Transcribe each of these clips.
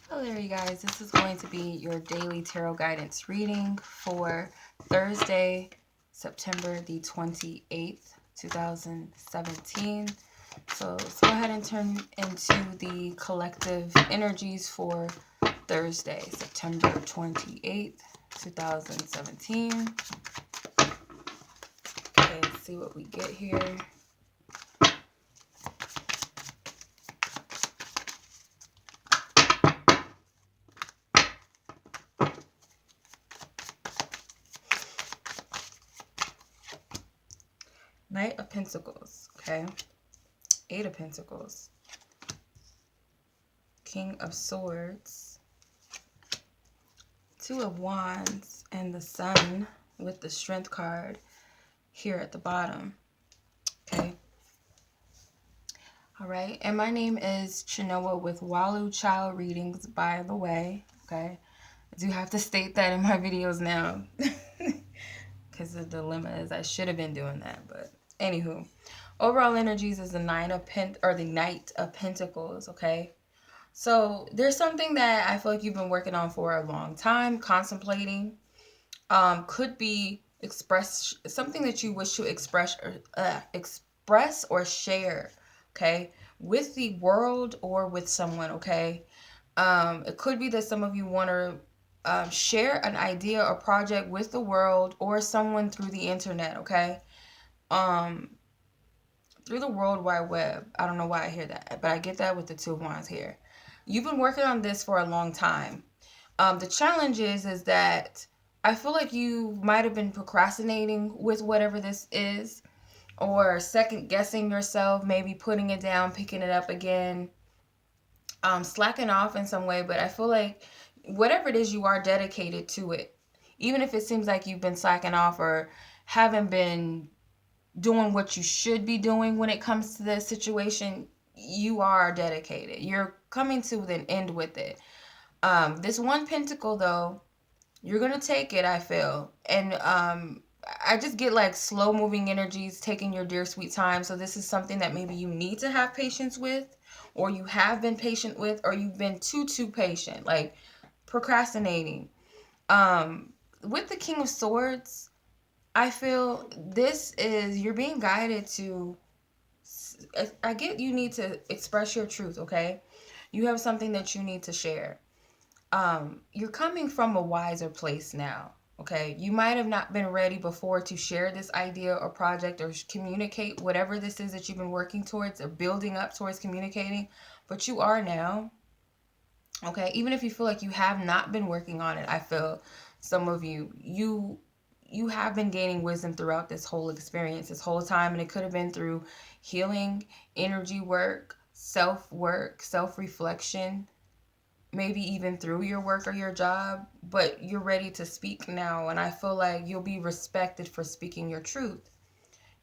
Hello there, you guys. This is going to be your daily tarot guidance reading for Thursday, September the 28th, 2017. So let's go ahead and turn into the collective energies for Thursday, September 28th, 2017. Okay, let's see what we get here. Knight of Pentacles, okay? Eight of Pentacles. King of Swords. Two of Wands and the Sun with the Strength card here at the bottom. Okay. All right. And my name is Chenoa with Walu Child Readings, by the way. Okay. I do have to state that in my videos now. Because the dilemma is I should have been doing that. But anywho. Overall energies is the Knight of Pentacles. Okay. So there's something that I feel like you've been working on for a long time, contemplating. Could be something that you wish to express or share, okay, with the world or with someone, okay. It could be that some of you want to share an idea or project with the world or someone through the internet, okay. Through the World Wide Web. I don't know why I hear that, but I get that with the Two of Wands here. You've been working on this for a long time. The challenge is that I feel like you might have been procrastinating with whatever this is, or second guessing yourself, maybe putting it down, picking it up again, slacking off in some way. But I feel like whatever it is, you are dedicated to it. Even if it seems like you've been slacking off or haven't been doing what you should be doing when it comes to this situation, you are dedicated. You're coming to an end with it. This one pentacle, though, you're going to take it, I feel. And I just get like slow moving energies, taking your dear sweet time. So this is something that maybe you need to have patience with, or you have been patient with, or you've been too patient, like procrastinating. With the King of Swords, I feel this is, you're being guided to, I get you need to express your truth, okay? You have something that you need to share. You're coming from a wiser place now, okay? You might have not been ready before to share this idea or project or communicate whatever this is that you've been working towards or building up towards communicating, but you are now, okay? Even if you feel like you have not been working on it, I feel some of you have been gaining wisdom throughout this whole experience, this whole time, and it could have been through healing, energy work, self-reflection, maybe even through your work or your job, but you're ready to speak now, and I feel like you'll be respected for speaking your truth.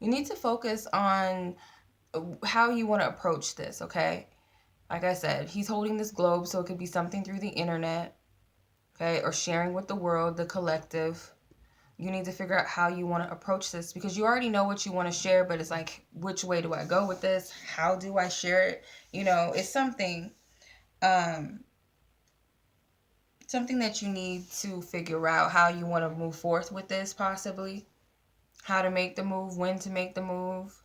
You need to focus on how you want to approach this, okay? Like I said, he's holding this globe, so it could be something through the internet, okay, or sharing with the world, the collective. You need to figure out how you want to approach this, because you already know what you want to share, but it's like, which way do I go with this? How do I share it? It's something something that you need to figure out how you want to move forth with this, possibly how to make the move, when to make the move.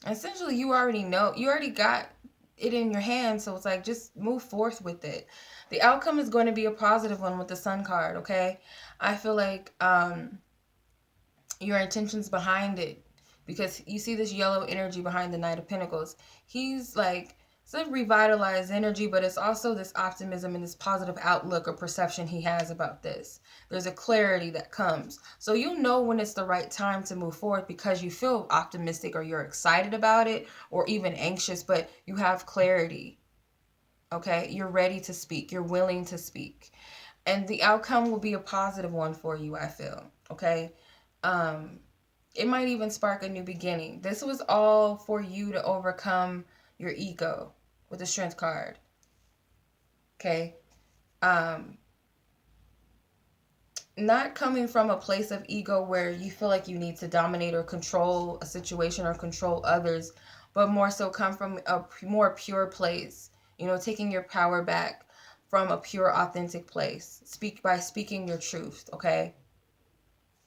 Essentially, you already know, you already got it in your hand, so it's like, just move forth with it. The outcome is going to be a positive one with the Sun card, okay? I feel like your intentions behind it, because you see this yellow energy behind the Knight of Pentacles. He's like, it's a revitalized energy, but it's also this optimism and this positive outlook or perception he has about this. There's a clarity that comes. So you'll know when it's the right time to move forward, because you feel optimistic or you're excited about it or even anxious, but you have clarity. Okay? You're ready to speak. You're willing to speak. And the outcome will be a positive one for you, I feel. Okay? It might even spark a new beginning. This was all for you to overcome your ego with the Strength card. Okay? Not coming from a place of ego where you feel like you need to dominate or control a situation or control others, but more so come from a more pure place, taking your power back, from a pure, authentic place. By speaking your truth, okay?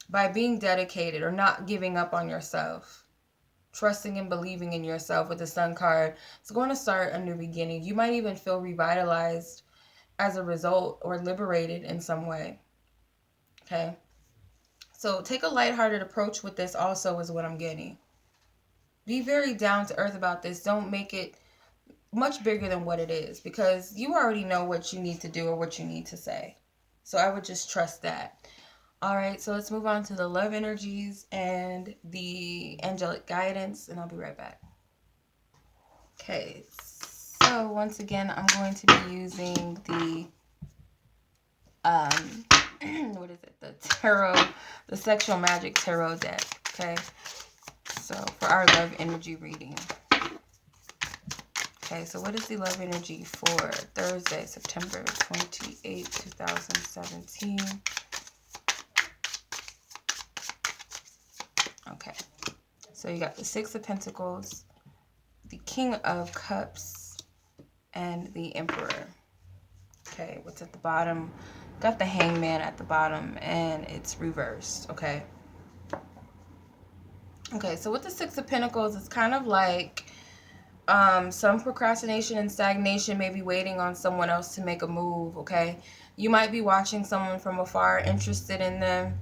By being dedicated or not giving up on yourself. Trusting and believing in yourself with the Sun card. It's going to start a new beginning. You might even feel revitalized as a result or liberated in some way. Okay? So take a lighthearted approach with this also is what I'm getting. Be very down to earth about this. Don't make it much bigger than what it is, because you already know what you need to do or what you need to say. So I would just trust that. All right, so let's move on to the love energies and the angelic guidance, and I'll be right back. Okay, so once again, I'm going to be using the what is it? The tarot, the sexual magic tarot deck. Okay, so for our love energy reading. Okay, so what is the love energy for Thursday, September 28, 2017? Okay, so you got the Six of Pentacles, the King of Cups, and the Emperor. Okay, what's at the bottom? Got the Hangman at the bottom, and it's reversed, okay? Okay, so with the Six of Pentacles, it's kind of like some procrastination and stagnation, maybe waiting on someone else to make a move, okay? You might be watching someone from afar, interested in them,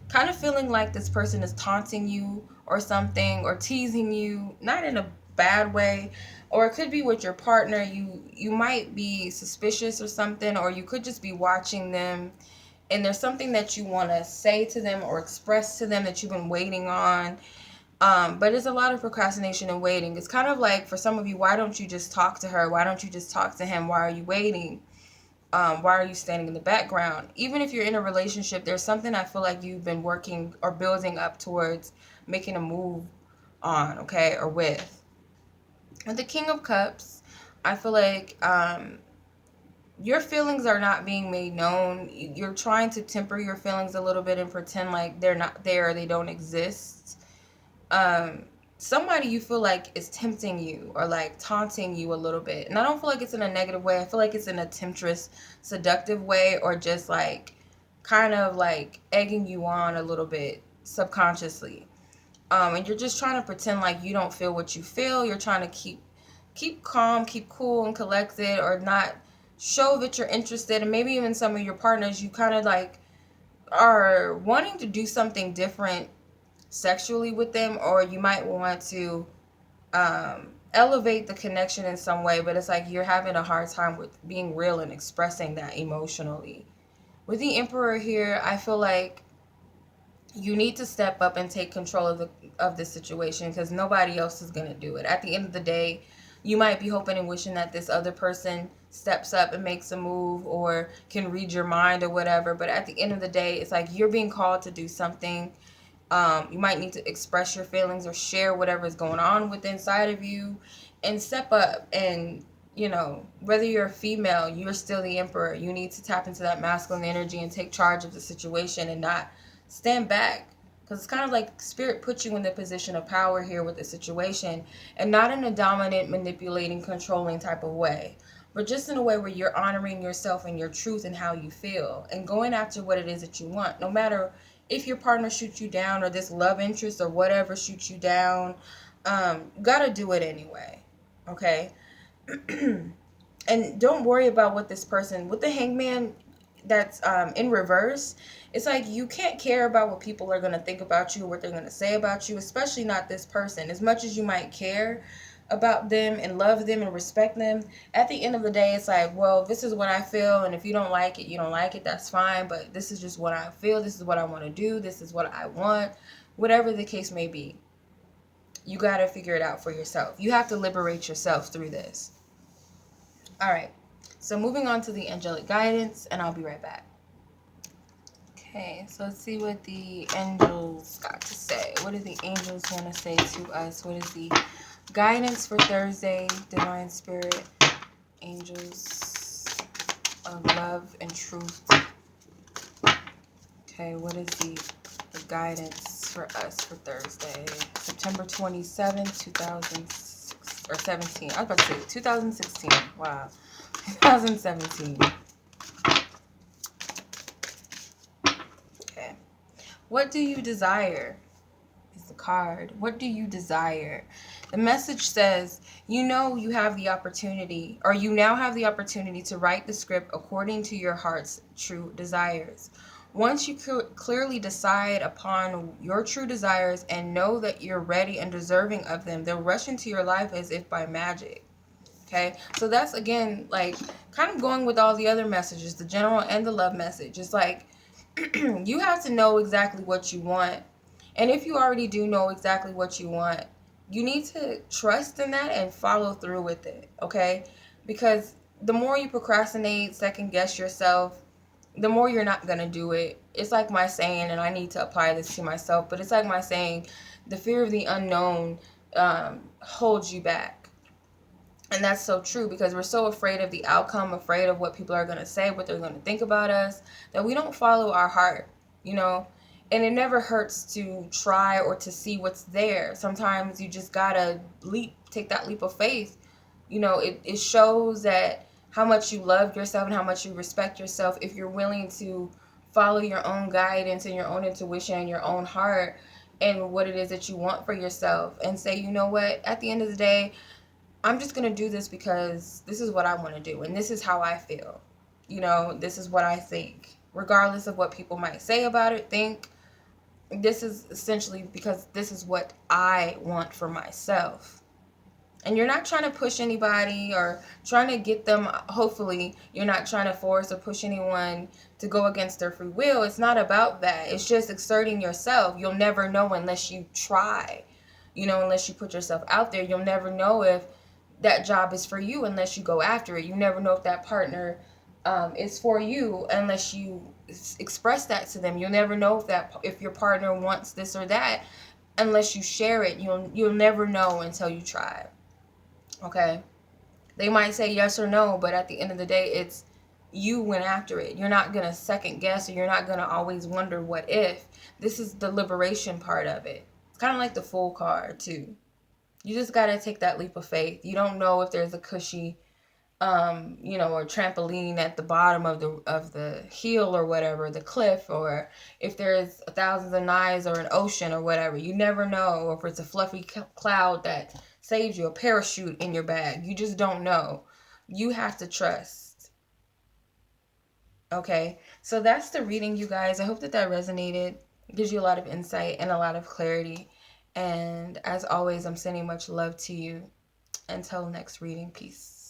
kind of feeling like this person is taunting you or something, or teasing you, not in a bad way, or it could be with your partner. You might be suspicious or something, or you could just be watching them, and there's something that you want to say to them or express to them that you've been waiting on. But there's a lot of procrastination and waiting. It's kind of like, for some of you, why don't you just talk to her? Why don't you just talk to him? Why are you waiting? Why are you standing in the background? Even if you're in a relationship, there's something I feel like you've been working or building up towards making a move on, okay, or with. And the King of Cups, I feel like your feelings are not being made known. You're trying to temper your feelings a little bit and pretend like they're not there or they don't exist. Somebody you feel like is tempting you or like taunting you a little bit. And I don't feel like it's in a negative way. I feel like it's in a temptress, seductive way, or just like kind of like egging you on a little bit subconsciously. And you're just trying to pretend like you don't feel what you feel. You're trying to keep calm, keep cool and collected, or not show that you're interested. And maybe even some of your partners, you kind of like are wanting to do something different sexually with them, or you might want to elevate the connection in some way, but it's like you're having a hard time with being real and expressing that emotionally. With the Emperor here, I feel like you need to step up and take control of the situation, because nobody else is going to do it. At the end of the day, you might be hoping and wishing that this other person steps up and makes a move or can read your mind or whatever, but at the end of the day, it's like you're being called to do something. You might need to express your feelings or share whatever is going on with inside of you, and step up. And, you know, whether you're a female, you're still the Emperor. You need to tap into that masculine energy and take charge of the situation and not stand back. Because it's kind of like Spirit puts you in the position of power here with the situation, and not in a dominant, manipulating, controlling type of way, but just in a way where you're honoring yourself and your truth and how you feel, and going after what it is that you want, no matter if your partner shoots you down or this love interest or whatever shoots you down. You gotta do it anyway, okay? And don't worry about what this person, with the Hangman that's in reverse, it's like you can't care about what people are going to think about you, what they're going to say about you, especially not this person. As much as you might care about them and love them and respect them, at the end of the day, it's like, well, this is what I feel, and if you don't like it, you don't like it, that's fine, but this is just what I feel, this is what I want to do, this is what I want, whatever the case may be. You got to figure it out for yourself. You have to liberate yourself through this. All right, so moving on to the angelic guidance, and I'll be right back. Okay, so let's see what the angels got to say. What do the angels want to say to us? What is the guidance for Thursday, Divine Spirit, angels of love and truth? Okay, what is the guidance for us for Thursday, September 27th, 2017. I was about to say 2016. Wow, 2017. What do you desire? Is the card. What do you desire? The message says, you know, you have the opportunity, or you now have the opportunity to write the script according to your heart's true desires. Once you clearly decide upon your true desires and know that you're ready and deserving of them, they'll rush into your life as if by magic. Okay, so that's again like kind of going with all the other messages, the general and the love message. It's like you have to know exactly what you want. And if you already do know exactly what you want, you need to trust in that and follow through with it, okay? Because the more you procrastinate, second guess yourself, the more you're not going to do it. It's like my saying, and I need to apply this to myself, but it's like my saying, the fear of the unknown holds you back. And that's so true because we're so afraid of the outcome, afraid of what people are going to say, what they're going to think about us, that we don't follow our heart, you know? And it never hurts to try or to see what's there. Sometimes you just got to take that leap of faith. You know, it shows that how much you love yourself and how much you respect yourself if you're willing to follow your own guidance and your own intuition and your own heart and what it is that you want for yourself and say, you know what, at the end of the day, I'm just going to do this because this is what I want to do and this is how I feel. You know, this is what I think. Regardless of what people might say about it, think, this is essentially because this is what I want for myself. And you're not trying to push anybody or trying to get them, hopefully, you're not trying to force or push anyone to go against their free will. It's not about that. It's just exerting yourself. You'll never know unless you try. You know, unless you put yourself out there, you'll never know if that job is for you unless you go after it. You never know if that partner is for you unless you express that to them. You'll never know if your partner wants this or that unless you share it. You'll never know until you try. Okay? They might say yes or no, but at the end of the day, it's you went after it. You're not going to second guess or you're not going to always wonder what if. This is the liberation part of it. It's kind of like the Fool card too. You just got to take that leap of faith. You don't know if there's a cushy, you know, or trampoline at the bottom of the hill or whatever, the cliff, or if there's thousands of knives or an ocean or whatever. You never know, or if it's a fluffy cloud that saves you, a parachute in your bag. You just don't know. You have to trust. Okay, so that's the reading, you guys. I hope that resonated. It gives you a lot of insight and a lot of clarity. And as always, I'm sending much love to you. Until next reading, peace.